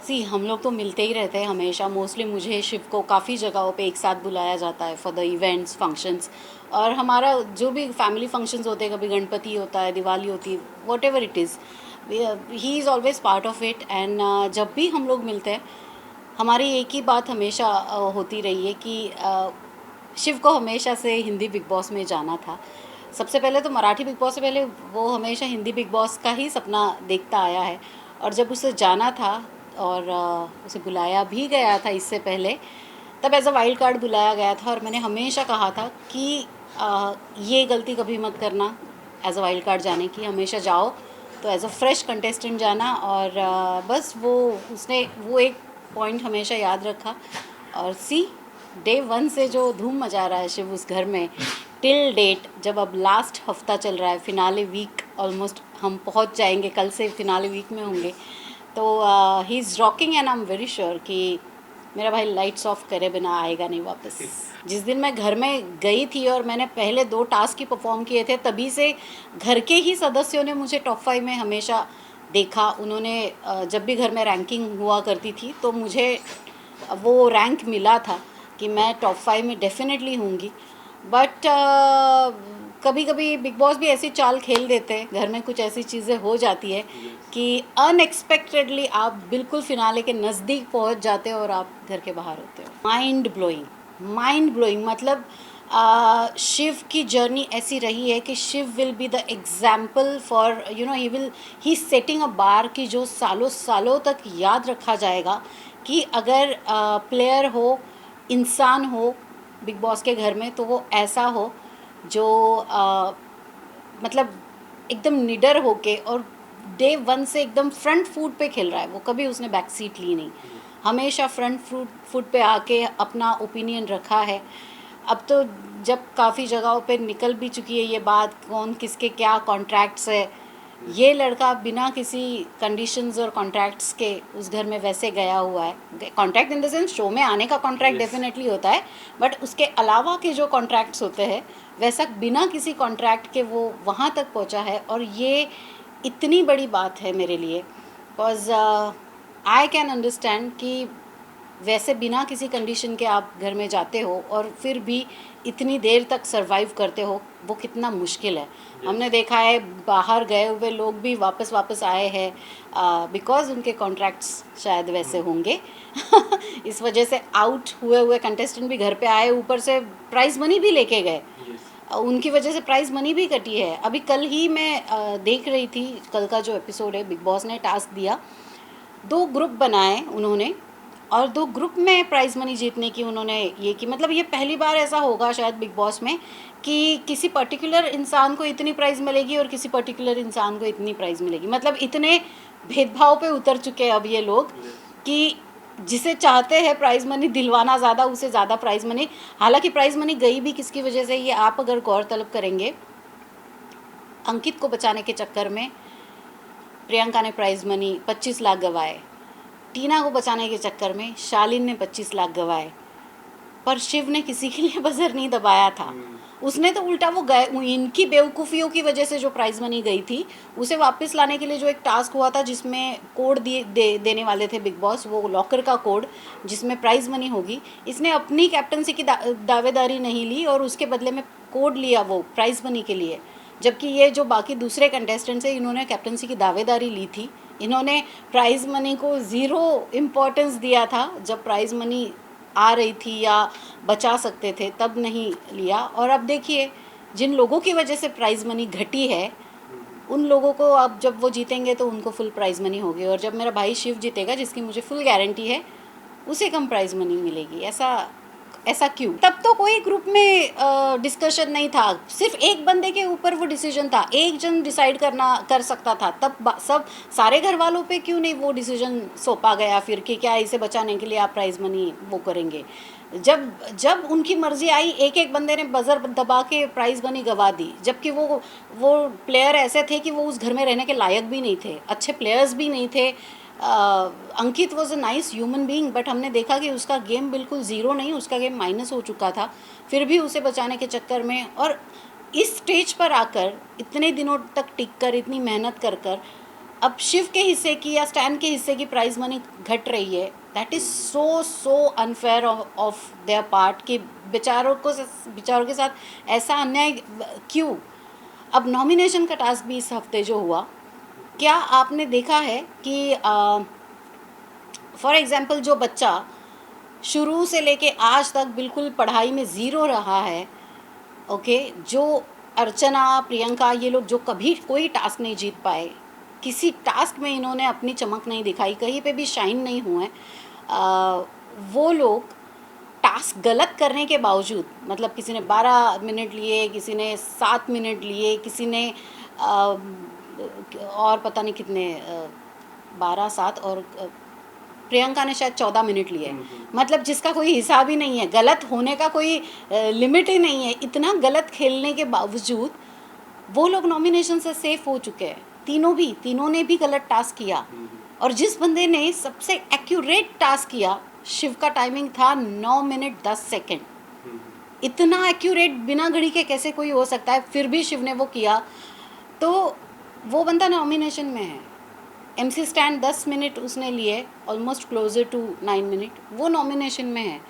सी हम लोग तो मिलते ही रहते हैं हमेशा। मोस्टली मुझे शिव को काफ़ी जगहों पे एक साथ बुलाया जाता है फॉर द इवेंट्स फंक्शंस। और हमारा जो भी फैमिली फंक्शंस होते हैं, कभी गणपति होता है, दिवाली होती है, what ever it is, he is always part of it. And जब भी हम लोग मिलते हैं, हमारी एक ही बात हमेशा होती रही है कि शिव को हमेशा से हिंदी बिग बॉस में जाना था। सबसे पहले तो मराठी बिग बॉस से पहले वो हमेशा हिंदी बिग बॉस का ही सपना देखता आया है। और जब उसे जाना था और उसे बुलाया भी गया था इससे पहले, तब एज अ वाइल्ड कार्ड बुलाया गया था। और मैंने हमेशा कहा था कि ये गलती कभी मत करना एज अ वाइल्ड कार्ड जाने की, हमेशा जाओ तो एज अ फ्रेश कंटेस्टेंट जाना। और बस वो उसने वो एक पॉइंट हमेशा याद रखा। और सी डे वन से जो धूम मचा रहा है शिव उस घर में, टिल डेट, जब अब लास्ट हफ्ता चल रहा है, फिनाले वीक ऑलमोस्ट हम पहुंच जाएंगे, कल से फिनाले वीक में होंगे, तो he is rocking. And I am very sure कि मेरा भाई लाइट्स ऑफ करे बिना आएगा नहीं वापस। जिस दिन मैं घर में गई थी और मैंने पहले 2 टास्क ही परफॉर्म किए थे, तभी से घर के ही सदस्यों ने मुझे टॉप 5 में हमेशा देखा। उन्होंने जब भी घर में रैंकिंग हुआ करती थी तो मुझे वो रैंक मिला था कि मैं टॉप 5 में डेफिनेटली होंगी। बट कभी कभी बिग बॉस भी ऐसी चाल खेल देते हैं, घर में कुछ ऐसी चीज़ें हो जाती है कि अनएक्सपेक्टेडली आप बिल्कुल फिनाले के नज़दीक पहुंच जाते हो और आप घर के बाहर होते हो। Mind blowing, mind blowing. मतलब शिव की जर्नी ऐसी रही है कि Shiv will be the example for he setting a bar की जो सालों सालों तक याद रखा जाएगा कि अगर प्लेयर हो, इंसान हो बिग बॉस के घर में, तो वो ऐसा हो जो मतलब एकदम निडर होके और डे वन से एकदम फ्रंट फुट पे खेल रहा है। वो कभी उसने बैक सीट ली नहीं, हमेशा फ्रंट फुट पे आके अपना ओपिनियन रखा है। अब तो जब काफ़ी जगहों पे निकल भी चुकी है ये बात, कौन किसके क्या कॉन्ट्रैक्ट्स है, ये लड़का बिना किसी कंडीशंस और कॉन्ट्रैक्ट्स के उस घर में वैसे गया हुआ है। Contract in the sense show में आने का कॉन्ट्रैक्ट डेफिनेटली होता है, बट उसके अलावा के जो कॉन्ट्रैक्ट्स होते हैं, वैसा बिना किसी कॉन्ट्रैक्ट के वो वहाँ तक पहुँचा है। और ये इतनी बड़ी बात है मेरे लिए, बिकॉज आई कैन अंडरस्टैंड कि वैसे बिना किसी कंडीशन के आप घर में जाते हो और फिर भी इतनी देर तक सरवाइव करते हो, वो कितना मुश्किल है। हमने देखा है बाहर गए हुए लोग भी वापस आए हैं बिकॉज उनके कॉन्ट्रैक्ट्स शायद वैसे होंगे इस वजह से आउट हुए कंटेस्टेंट भी घर पे आए, ऊपर से प्राइज़ मनी भी लेके गए। उनकी वजह से प्राइज़ मनी भी कटी है। अभी कल ही मैं देख रही थी, कल का जो एपिसोड है, बिग बॉस ने टास्क दिया, 2 ग्रुप बनाए उन्होंने और 2 ग्रुप में प्राइज़ मनी जीतने की उन्होंने ये की। मतलब ये पहली बार ऐसा होगा शायद बिग बॉस में कि किसी पर्टिकुलर इंसान को इतनी प्राइज़ मिलेगी और किसी पर्टिकुलर इंसान को इतनी प्राइज़ मिलेगी। मतलब इतने भेदभाव पे उतर चुके हैं अब ये लोग कि जिसे चाहते हैं प्राइज़ मनी दिलवाना ज़्यादा, उसे ज़्यादा प्राइज़ मनी। हालांकि प्राइज़ मनी गई भी किसकी वजह से, ये आप अगर गौर तलब करेंगे, अंकित को बचाने के चक्कर में प्रियंका ने प्राइज़ मनी 25 लाख गंवाए, टीना को बचाने के चक्कर में शालीन ने 25 लाख गंवाए, पर शिव ने किसी के लिए बजर नहीं दबाया था। उसने तो उल्टा वो गए, इनकी बेवकूफ़ियों की वजह से जो प्राइज़ मनी गई थी उसे वापस लाने के लिए जो एक टास्क हुआ था जिसमें कोड देने वाले थे बिग बॉस, वो लॉकर का कोड जिसमें प्राइज़ मनी होगी, इसने अपनी कैप्टनसी की दावेदारी नहीं ली और उसके बदले में कोड लिया वो प्राइज़ मनी के लिए। जबकि ये जो बाकी दूसरे कंटेस्टेंट्स हैं, इन्होंने कैप्टनसी की दावेदारी ली थी, इन्होंने प्राइज़ मनी को ज़ीरो इम्पोर्टेंस दिया था जब प्राइज़ मनी आ रही थी या बचा सकते थे, तब नहीं लिया। और अब देखिए, जिन लोगों की वजह से प्राइज़ मनी घटी है, उन लोगों को अब जब वो जीतेंगे तो उनको फुल प्राइज़ मनी होगी, और जब मेरा भाई शिव जीतेगा, जिसकी मुझे फुल गारंटी है, उसे कम प्राइज़ मनी मिलेगी। ऐसा ऐसा क्यों? तब तो कोई ग्रुप में डिस्कशन नहीं था, सिर्फ एक बंदे के ऊपर वो डिसीजन था, एक जन डिसाइड कर सकता था। तब सब सारे घर वालों पे क्यों नहीं वो डिसीजन सौंपा गया फिर कि क्या इसे बचाने के लिए आप प्राइज़ मनी वो करेंगे? जब जब उनकी मर्जी आई, एक एक बंदे ने बजर दबा के प्राइज़ मनी गवा दी, जबकि वो प्लेयर ऐसे थे कि वो उस घर में रहने के लायक भी नहीं थे, अच्छे प्लेयर्स भी नहीं थे। Ankit was a nice human being, but हमने देखा कि उसका गेम बिल्कुल ज़ीरो नहीं, उसका गेम माइनस हो चुका था। फिर भी उसे बचाने के चक्कर में, और इस स्टेज पर आकर इतने दिनों तक टिक कर, इतनी मेहनत कर अब शिव के हिस्से की या स्टैन के हिस्से की प्राइज मनी घट रही है, that is so unfair of their part कि बेचारों के साथ ऐसा अन्याय क्यों। अब नॉमिनेशन का टास्क भी इस हफ्ते जो हुआ, क्या आपने देखा है कि फॉर एग्जांपल जो बच्चा शुरू से लेके आज तक बिल्कुल पढ़ाई में ज़ीरो रहा है, ओके, जो अर्चना, प्रियंका, ये लोग जो कभी कोई टास्क नहीं जीत पाए, किसी टास्क में इन्होंने अपनी चमक नहीं दिखाई, कहीं पे भी शाइन नहीं हुए, वो लोग टास्क गलत करने के बावजूद, मतलब किसी ने 12 मिनट लिए, किसी ने 7 मिनट लिए, किसी ने और पता नहीं कितने 12, 7 और प्रियंका ने शायद 14 मिनट लिए, मतलब जिसका कोई हिसाब ही नहीं है, गलत होने का कोई लिमिट ही नहीं है। इतना गलत खेलने के बावजूद वो लोग नॉमिनेशन से सेफ हो चुके हैं, तीनों ने भी गलत टास्क किया। और जिस बंदे ने सबसे एक्यूरेट टास्क किया, शिव का टाइमिंग था 9 मिनट 10 सेकेंड। इतना एक्यूरेट बिना घड़ी के कैसे कोई हो सकता है, फिर भी शिव ने वो किया, तो वो बंदा नॉमिनेशन में है। MC स्टैंड 10 मिनट उसने लिए, ऑलमोस्ट क्लोजर टू 9 मिनट, वो नॉमिनेशन में है।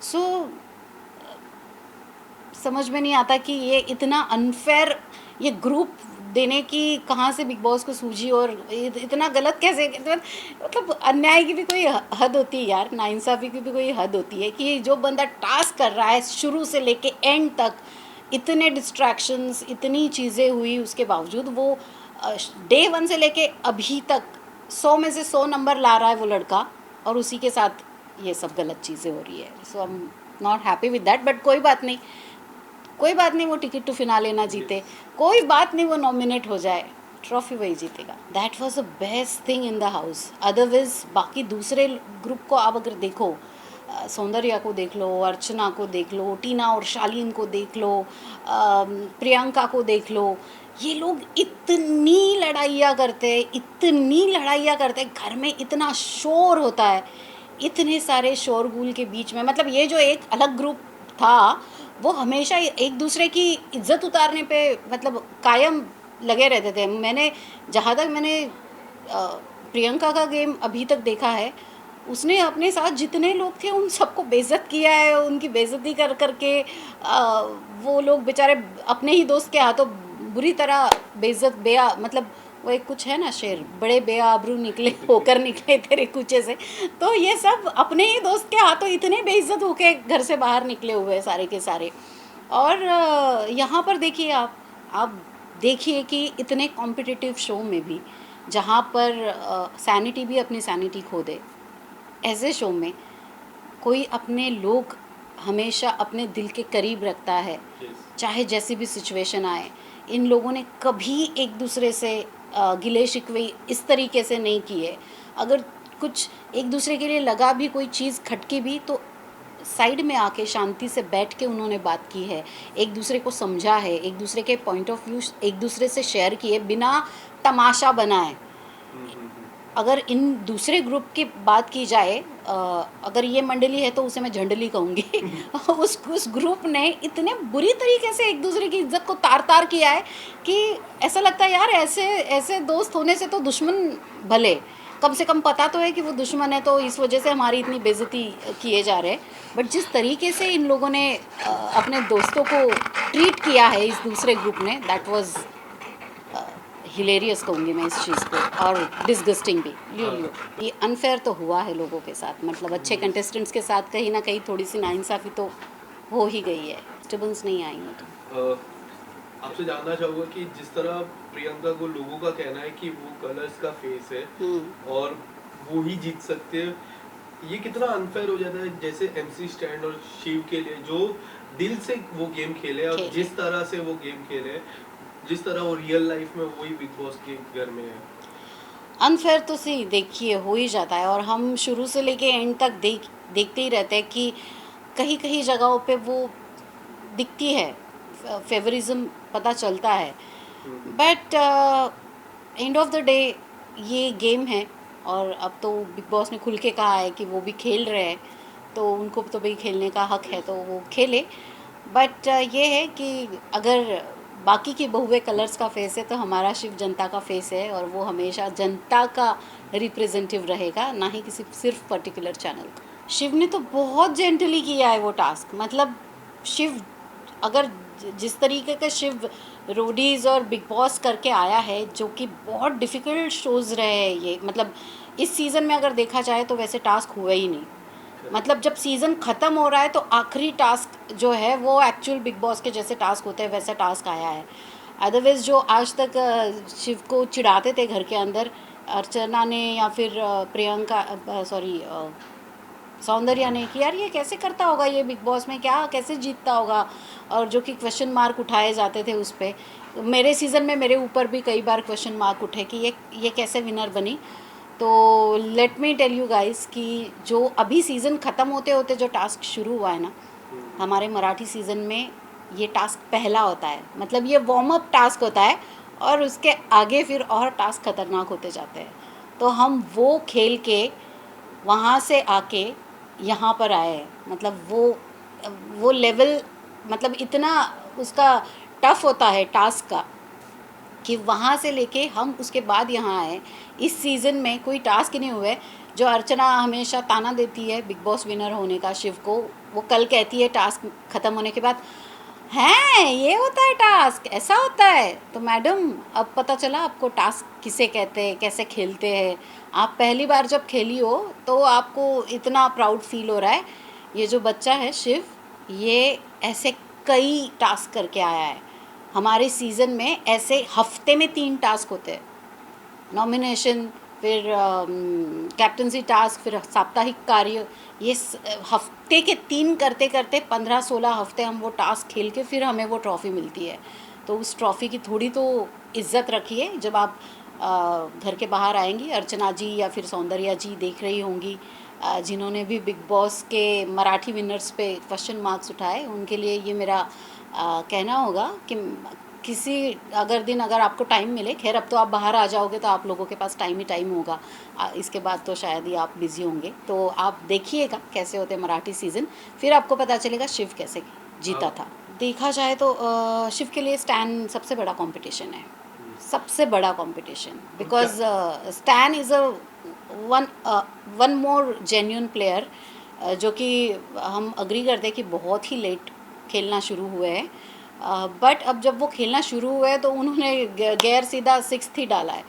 सो समझ में नहीं आता कि ये इतना अनफेयर, ये ग्रुप देने की कहाँ से बिग बॉस को सूझी, और इतना गलत कैसे, मतलब अन्याय की भी कोई हद होती है यार, नाइंसाफ़ी की भी कोई हद होती है कि जो बंदा टास्क कर रहा है शुरू से लेके एंड तक, इतने डिस्ट्रैक्शंस, इतनी चीज़ें हुई, उसके बावजूद वो डे 1 से लेके अभी तक 100 में से 100 नंबर ला रहा है वो लड़का, और उसी के साथ ये सब गलत चीज़ें हो रही है। So I am not happy with that, but कोई बात नहीं, वो टिकट टू फिनाले ना जीते, कोई बात नहीं, वो नॉमिनेट हो जाए, ट्रॉफी वही जीतेगा। That was the best thing in the house. Otherwise बाकी दूसरे ग्रुप को आप अगर देखो, सौंदर्या को देख लो, अर्चना को देख लो, टीना और शालीन को देख लो, प्रियंका को देख लो, ये लोग इतनी लड़ाइयाँ करते, घर में इतना शोर होता है, इतने सारे शोरगुल के बीच में, मतलब ये जो एक अलग ग्रुप था, वो हमेशा एक दूसरे की इज्जत उतारने पे मतलब कायम लगे रहते थे। जहाँ तक मैंने प्रियंका का गेम अभी तक देखा है, उसने अपने साथ जितने लोग थे उन सबको बेइज्जत किया है, उनकी बेइज्जती कर करके वो लोग बेचारे अपने ही दोस्त के हाथों बुरी तरह मतलब वो एक कुछ है ना शेर, बड़े बेआबरू निकले तेरे कूचे से, तो ये सब अपने ही दोस्त के हाथों इतने बेइज्जत होके घर से बाहर निकले हुए सारे के सारे। और यहाँ पर देखिए, आप देखिए कि इतने कॉम्पिटिटिव शो में भी, जहाँ पर सैनिटी भी अपनी सैनिटी खो दे, ऐसे शो में कोई अपने लोग हमेशा अपने दिल के करीब रखता है, चाहे जैसी भी सिचुएशन आए। इन लोगों ने कभी एक दूसरे से गिले शिकवे इस तरीके से नहीं किए। अगर कुछ एक दूसरे के लिए लगा भी, कोई चीज़ खटकी भी, तो साइड में आके शांति से बैठ के उन्होंने बात की है, एक दूसरे को समझा है, एक दूसरे के पॉइंट ऑफ व्यू एक दूसरे से शेयर किए, बिना तमाशा बनाए। अगर इन दूसरे ग्रुप की बात की जाए, अगर ये मंडली है तो उसे मैं झंडली कहूँगी उस ग्रुप ने इतने बुरी तरीके से एक दूसरे की इज्जत को तार किया है कि ऐसा लगता है यार, ऐसे दोस्त होने से तो दुश्मन भले, कम से कम पता तो है कि वो दुश्मन है, तो इस वजह से हमारी इतनी बेइज्जती किए जा रहे हैं। बट जिस तरीके से इन लोगों ने अपने दोस्तों को ट्रीट किया है इस दूसरे ग्रुप ने, दैट वाज हिलेरियस कहूँगी मैं इस चीज़ को, और डिसगस्टिंग भी। ये अनफेयर तो हुआ है लोगों के साथ, मतलब अच्छे कंटेस्टेंट्स के साथ कहीं ना कहीं थोड़ी सी नाइंसाफ़ी तो हो ही गई है, डिस्टर्बेंस नहीं आई हो तो। आपसे जानना चाहूँगा कि जिस तरह प्रियंका को लोगों का कहना है कि वो कलर्स का फेस है और वो ही जीत सकते हैं, ये कितना अनफेयर हो जाता है। जैसे MC स्टैंड और शिव के लिए जो दिल से वो गेम खेले और जिस तरह से वो गेम खेले, जिस तरह वो रियल लाइफ में वही बिग बॉस के घर में है, अनफेयर तो सी देखिए हो ही जाता है। और हम शुरू से लेके एंड तक देखते ही रहते हैं कि कहीं कहीं जगहों पे वो दिखती है, फेवरिज्म पता चलता है। But end of the day ये गेम है, और अब तो बिग बॉस ने खुल के कहा है कि वो भी खेल रहे हैं, तो उनको तो भाई खेलने का हक है, तो वो खेले। बट ये है कि अगर बाकी की बहुए कलर्स का फेस है, तो हमारा शिव जनता का फेस है और वो हमेशा जनता का रिप्रेजेंटेटिव रहेगा, ना ही किसी सिर्फ पर्टिकुलर चैनल का। शिव ने तो बहुत जेंटली किया है वो टास्क, मतलब शिव अगर जिस तरीके का शिव रोडीज़ और बिग बॉस करके आया है, जो कि बहुत डिफ़िकल्ट शोज़ रहे हैं ये, मतलब इस सीज़न में अगर देखा जाए तो वैसे टास्क हुए ही नहीं। मतलब जब सीज़न ख़त्म हो रहा है तो आखिरी टास्क जो है वो एक्चुअल बिग बॉस के जैसे टास्क होते हैं वैसा टास्क आया है। अदरवाइज़ जो आज तक शिव को चिढ़ाते थे घर के अंदर, अर्चना ने या फिर प्रियंका, सॉरी सौंदर्या ने, कि यार ये कैसे करता होगा, ये बिग बॉस में क्या कैसे जीतता होगा, और जो कि क्वेश्चन मार्क उठाए जाते थे उस पर। मेरे सीज़न में मेरे ऊपर भी कई बार क्वेश्चन मार्क उठे कि ये कैसे विनर बनी। तो let me tell you guys कि जो अभी सीज़न ख़त्म होते होते जो टास्क शुरू हुआ है ना, हमारे मराठी सीज़न में ये टास्क पहला होता है, मतलब ये वार्म अप टास्क होता है और उसके आगे फिर और टास्क खतरनाक होते जाते हैं। तो हम वो खेल के वहाँ से आके यहाँ पर आए हैं, मतलब वो लेवल, मतलब इतना उसका टफ होता है टास्क का कि वहाँ से लेके हम उसके बाद यहाँ आए। इस सीज़न में कोई टास्क ही नहीं हुए। जो अर्चना हमेशा ताना देती है बिग बॉस विनर होने का शिव को, वो कल कहती है टास्क ख़त्म होने के बाद, हैं ये होता है टास्क, ऐसा होता है। तो मैडम अब पता चला आपको टास्क किसे कहते हैं, कैसे खेलते हैं। आप पहली बार जब खेली हो तो आपको इतना प्राउड फील हो रहा है। ये जो बच्चा है शिव, ये ऐसे कई टास्क करके आया है। हमारे सीज़न में ऐसे हफ्ते में 3 टास्क होते हैं, नॉमिनेशन, फिर कैप्टनसी टास्क, फिर साप्ताहिक कार्य। ये हफ्ते के 3 करते करते 15-16 हफ्ते हम वो टास्क खेल के फिर हमें वो ट्रॉफ़ी मिलती है। तो उस ट्रॉफ़ी की थोड़ी तो इज़्ज़त रखिए। जब आप घर के बाहर आएंगी, अर्चना जी या फिर सौंदर्या जी देख रही होंगी, जिन्होंने भी बिग बॉस के मराठी विनर्स पे क्वेश्चन मार्क्स उठाए, उनके लिए ये मेरा कहना होगा कि किसी अगर आपको टाइम मिले, खैर अब तो आप बाहर आ जाओगे तो आप लोगों के पास टाइम ही टाइम होगा, इसके बाद तो शायद ही आप बिज़ी होंगे, तो आप देखिएगा कैसे होते मराठी सीज़न, फिर आपको पता चलेगा शिव कैसे जीता था। देखा जाए तो शिव के लिए स्टैन सबसे बड़ा कंपटीशन है, सबसे बड़ा competition, because stand is one more genuine player, जो कि हम अग्री करते हैं कि बहुत ही लेट खेलना शुरू हुए हैं, बट अब जब वो खेलना शुरू हुए तो उन्होंने गैर सीधा 6th ही डाला है।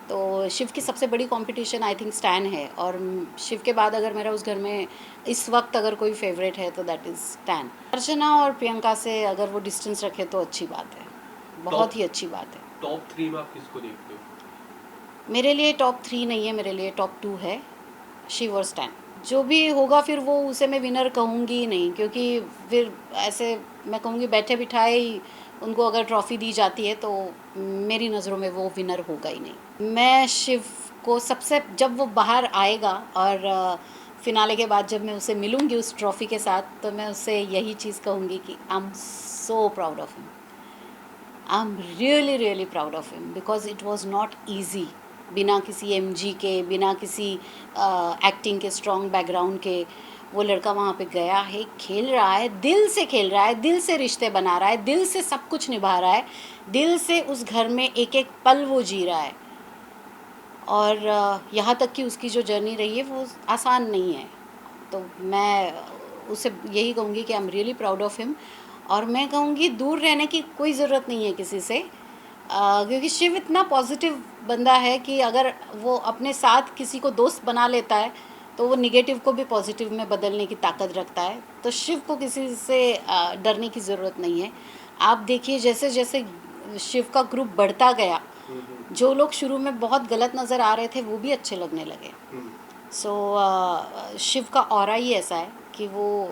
तो शिव की सबसे बड़ी कंपटीशन आई थिंक स्टैन है, और शिव के बाद अगर मेरा उस घर में इस वक्त अगर कोई फेवरेट है तो दैट इज़ स्टैन। अर्चना और प्रियंका से अगर वो डिस्टेंस रखे तो अच्छी बात है, बहुत ही अच्छी बात है। टॉप 3 में आप किसको देखते हो? मेरे लिए टॉप 3 नहीं है, मेरे लिए टॉप 2 है, शिव और स्टैन। जो भी होगा फिर वो उसे मैं विनर कहूँगी ही नहीं, क्योंकि फिर ऐसे मैं कहूँगी बैठे बिठाए ही उनको अगर ट्रॉफ़ी दी जाती है तो मेरी नज़रों में वो विनर होगा ही नहीं। मैं शिव को सबसे, जब वो बाहर आएगा और फिनाले के बाद जब मैं उसे मिलूँगी उस ट्रॉफ़ी के साथ, तो मैं उससे यही चीज़ कहूँगी कि I am so proud of him, I am really really proud of him, because it was not easy. बिना किसी एमजी के, बिना किसी एक्टिंग के स्ट्रॉन्ग बैकग्राउंड के, वो लड़का वहाँ पे गया है, खेल रहा है, दिल से खेल रहा है, दिल से रिश्ते बना रहा है, दिल से सब कुछ निभा रहा है, दिल से उस घर में एक एक पल वो जी रहा है। और यहाँ तक कि उसकी जो जर्नी रही है वो आसान नहीं है। तो मैं उसे यही कहूँगी कि I am really proud of him. और मैं कहूँगी दूर रहने की कोई ज़रूरत नहीं है किसी से, क्योंकि शिव इतना पॉजिटिव बंदा है कि अगर वो अपने साथ किसी को दोस्त बना लेता है तो वो निगेटिव को भी पॉजिटिव में बदलने की ताकत रखता है। तो शिव को किसी से डरने की ज़रूरत नहीं है। आप देखिए जैसे जैसे शिव का ग्रुप बढ़ता गया, जो लोग शुरू में बहुत गलत नज़र आ रहे थे वो भी अच्छे लगने लगे। सो शिव का ऑरा ही ऐसा है कि वो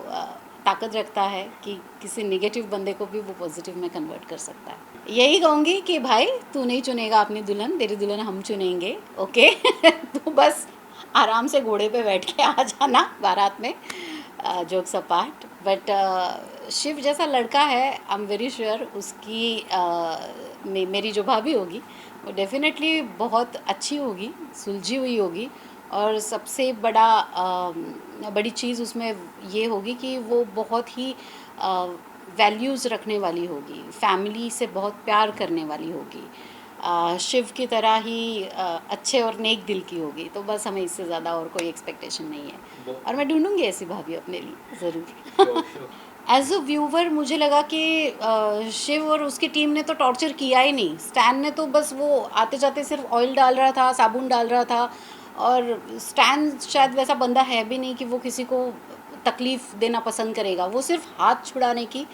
ताकत रखता है कि किसी नेगेटिव बंदे को भी वो पॉजिटिव में कन्वर्ट कर सकता है। यही कहूँगी कि भाई तू नहीं चुनेगा अपनी दुल्हन, तेरी दुल्हन हम चुनेंगे, ओके। तू बस आराम से घोड़े पे बैठ के आ जाना बारात में, जोक्स अपार्ट। बट शिव जैसा लड़का है, आई एम वेरी श्योर उसकी मेरी जो भाभी होगी वो डेफिनेटली बहुत अच्छी होगी, सुलझी हुई होगी। और सबसे बड़ी चीज़ उसमें ये होगी कि वो बहुत ही वैल्यूज़ रखने वाली होगी, फैमिली से बहुत प्यार करने वाली होगी, शिव की तरह ही अच्छे और नेक दिल की होगी। तो बस हमें इससे ज़्यादा और कोई एक्सपेक्टेशन नहीं है, और मैं ढूंढूंगी ऐसी भाभी अपने लिए ज़रूर। एज अ व्यूवर मुझे लगा कि शिव और उसकी टीम ने तो टॉर्चर किया ही नहीं। स्टैन ने तो बस वो आते जाते सिर्फ ऑयल डाल रहा था, साबुन डाल रहा था, और स्टैन शायद वैसा बंदा है भी नहीं कि वो किसी को तकलीफ़ देना पसंद करेगा। वो सिर्फ हाथ छुड़ाने की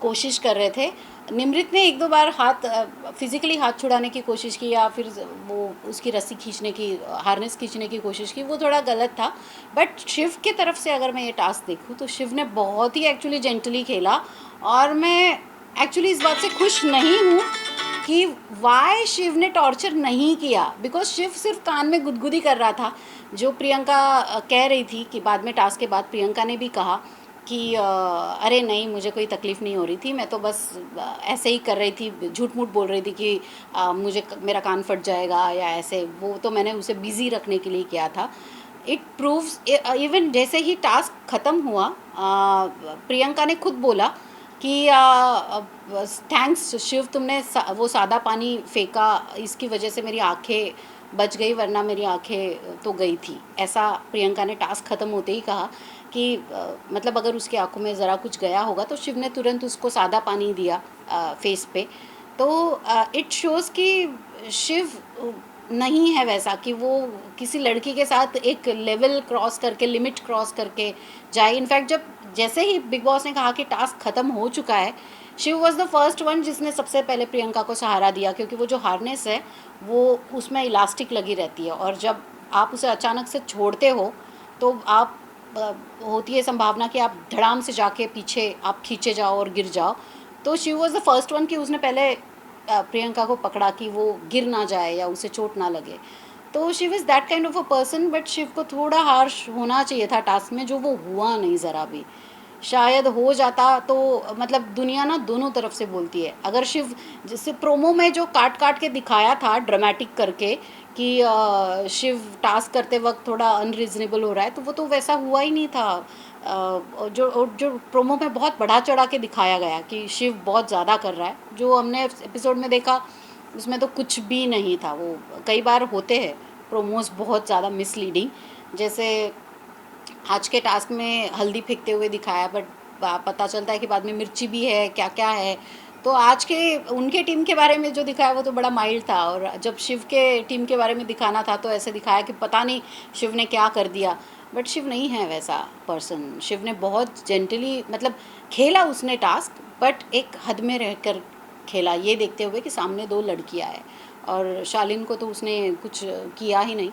कोशिश कर रहे थे। निमृत ने एक दो बार हाथ फिज़िकली हाथ छुड़ाने की कोशिश की, या फिर वो उसकी रस्सी खींचने की, हार्नेस खींचने की कोशिश की, वो थोड़ा गलत था। बट शिव की तरफ से अगर मैं ये टास्क देखूँ तो शिव ने बहुत ही एक्चुअली जेंटली खेला, और मैं एक्चुअली इस बात से खुश नहीं हूँ कि वाई शिव ने टॉर्चर नहीं किया, बिकॉज शिव सिर्फ कान में गुदगुदी कर रहा था। जो प्रियंका कह रही थी कि बाद में टास्क के बाद प्रियंका ने भी कहा कि अरे नहीं, मुझे कोई तकलीफ़ नहीं हो रही थी, मैं तो बस ऐसे ही कर रही थी, झूठ मूठ बोल रही थी कि मेरा कान फट जाएगा या ऐसे। वो तो मैंने उसे बिज़ी रखने के लिए किया था। इट प्रूव्स, इवन जैसे ही टास्क ख़त्म हुआ, प्रियंका ने खुद बोला कि थैंक्स शिव, तुमने वो सादा पानी फेंका, इसकी वजह से मेरी आंखें बच गई, वरना मेरी आंखें तो गई थी। ऐसा प्रियंका ने टास्क ख़त्म होते ही कहा कि मतलब अगर उसकी आंखों में ज़रा कुछ गया होगा तो शिव ने तुरंत उसको सादा पानी दिया फेस पे। तो इट शोज़ कि शिव नहीं है वैसा कि वो किसी लड़की के साथ एक लेवल क्रॉस करके, लिमिट क्रॉस करके जाए। इनफैक्ट जब जैसे ही बिग बॉस ने कहा कि टास्क ख़त्म हो चुका है, Shiv was the first one जिसने सबसे पहले प्रियंका को सहारा दिया, क्योंकि वो जो हार्नेस है वो उसमें इलास्टिक लगी रहती है, और जब आप उसे अचानक से छोड़ते हो तो आप होती है संभावना कि आप धड़ाम से जाके पीछे आप खींचे जाओ और गिर जाओ। तो Shiv was the first one कि उसने पहले प्रियंका को पकड़ा कि वो गिर ना जाए या उसे चोट ना लगे। तो Shiv is that kind of a person. But Shiv को थोड़ा हार्श होना चाहिए था टास्क में, जो वो हुआ नहीं ज़रा भी। शायद हो जाता तो मतलब दुनिया ना दोनों तरफ से बोलती है। अगर शिव, जैसे प्रोमो में जो काट काट के दिखाया था ड्रामेटिक करके कि शिव टास्क करते वक्त थोड़ा अनरीजनेबल हो रहा है, तो वो तो वैसा हुआ ही नहीं था। जो प्रोमो में बहुत बढ़ा चढ़ा के दिखाया गया कि शिव बहुत ज़्यादा कर रहा है, जो हमने एपिसोड में देखा उसमें तो कुछ भी नहीं था। वो कई बार होते हैं प्रोमोज बहुत ज़्यादा मिसलीडिंग, जैसे आज के टास्क में हल्दी फेंकते हुए दिखाया, बट पता चलता है कि बाद में मिर्ची भी है, क्या क्या है। तो आज के उनके टीम के बारे में जो दिखाया वो तो बड़ा माइल्ड था, और जब शिव के टीम के बारे में दिखाना था तो ऐसे दिखाया कि पता नहीं शिव ने क्या कर दिया। बट शिव नहीं है वैसा पर्सन। शिव ने बहुत जेंटली मतलब खेला उसने टास्क, बट एक हद में रहकर खेला, ये देखते हुए कि सामने दो लड़कियां हैं, और शालीन को तो उसने कुछ किया ही नहीं।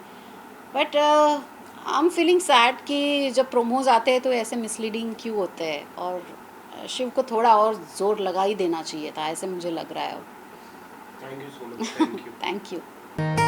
But I am feeling sad कि जब प्रोमोज आते हैं तो ऐसे मिसलीडिंग क्यों होते हैं, और शिव को थोड़ा और ज़ोर लगा ही देना चाहिए था, ऐसे मुझे लग रहा है। Thank you so much, thank you. Thank you.